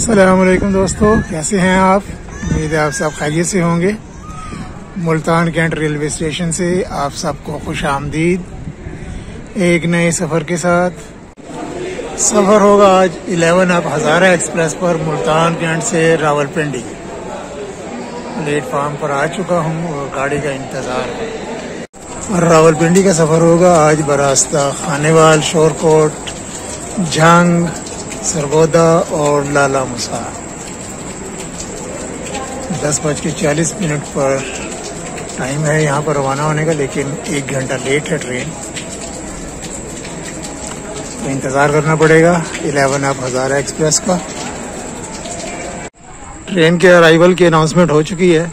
अस्सलामुअलैकुम दोस्तों, कैसे हैं आप? उम्मीद है आप सब खैरियत से होंगे। मुल्तान कैंट रेलवे स्टेशन से आप सबको खुश आमदीद एक नए सफ़र के साथ। सफ़र होगा आज 11 अप हज़ारा एक्सप्रेस पर मुल्तान कैंट से रावलपिंडी। प्लेटफार्म पर आ चुका हूँ और गाड़ी का इंतज़ार है। रावलपिंडी का सफ़र होगा आज बरास्ता खानेवाल, शोरकोट, जंग, सरगोदा और लाला मुसा। 10:40 पर टाइम है यहाँ पर रवाना होने का, लेकिन 1 घंटा लेट है ट्रेन, तो इंतज़ार करना पड़ेगा 11 अप हज़ारा एक्सप्रेस का। ट्रेन के अराइवल की अनाउंसमेंट हो चुकी है।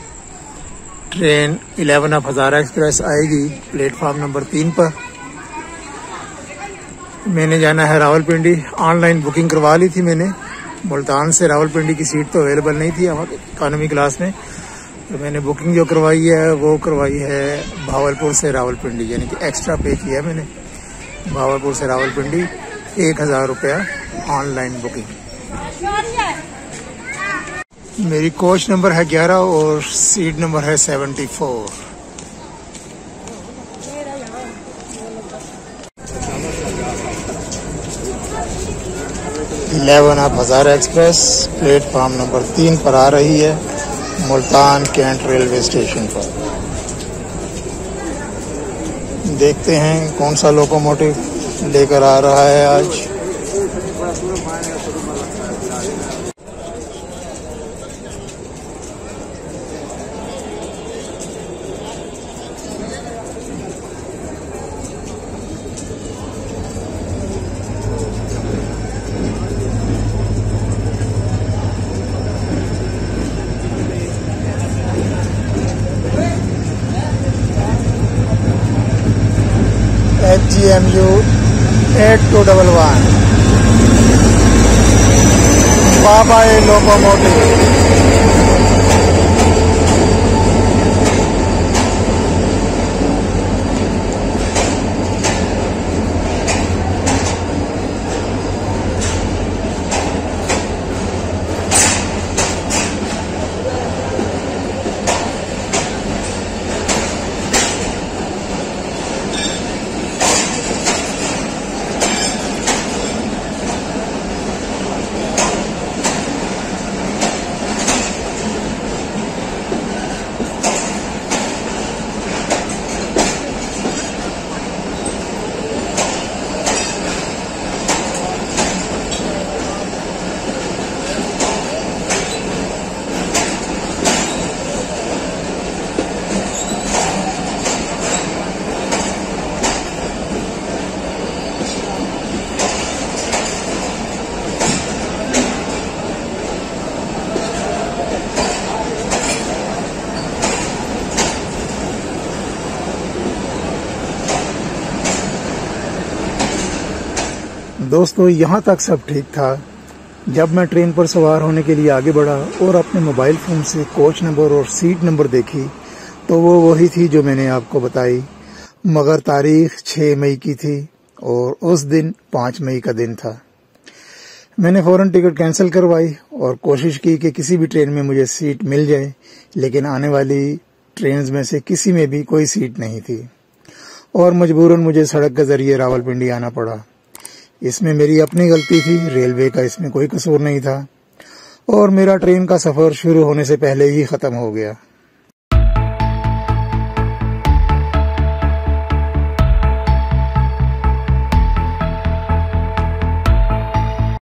ट्रेन 11 अप हज़ारा एक्सप्रेस आएगी प्लेटफार्म नंबर 3 पर। मैंने जाना है रावलपिंडी। ऑनलाइन बुकिंग करवा ली थी मैंने। मुल्तान से रावलपिंडी की सीट तो अवेलेबल नहीं थी हमारे इकॉनमी क्लास में, तो मैंने बुकिंग जो करवाई है वो करवाई है भावलपुर से रावलपिंडी, यानी कि एक्स्ट्रा पे किया मैंने। भावलपुर से रावलपिंडी 1000 रुपया ऑनलाइन बुकिंग। मेरी कोच नंबर है 11 और सीट नंबर है 74। 11 अप हज़ारा एक्सप्रेस प्लेटफार्म नंबर 3 पर आ रही है मुल्तान कैंट रेलवे स्टेशन पर। देखते हैं कौन सा लोकोमोटिव लेकर आ रहा है आज। HGMU 8211 बाबा लोकोमोटिव। दोस्तों, यहाँ तक सब ठीक था। जब मैं ट्रेन पर सवार होने के लिए आगे बढ़ा और अपने मोबाइल फ़ोन से कोच नंबर और सीट नंबर देखी तो वो वही थी जो मैंने आपको बताई, मगर तारीख 6 मई की थी और उस दिन 5 मई का दिन था। मैंने फ़ौरन टिकट कैंसिल करवाई और कोशिश की कि किसी भी ट्रेन में मुझे सीट मिल जाए, लेकिन आने वाली ट्रेन में से किसी में भी कोई सीट नहीं थी और मजबूरन मुझे सड़क के ज़रिए रावलपिंडी आना पड़ा। इसमें मेरी अपनी गलती थी, रेलवे का इसमें कोई कसूर नहीं था और मेरा ट्रेन का सफ़र शुरू होने से पहले ही ख़त्म हो गया।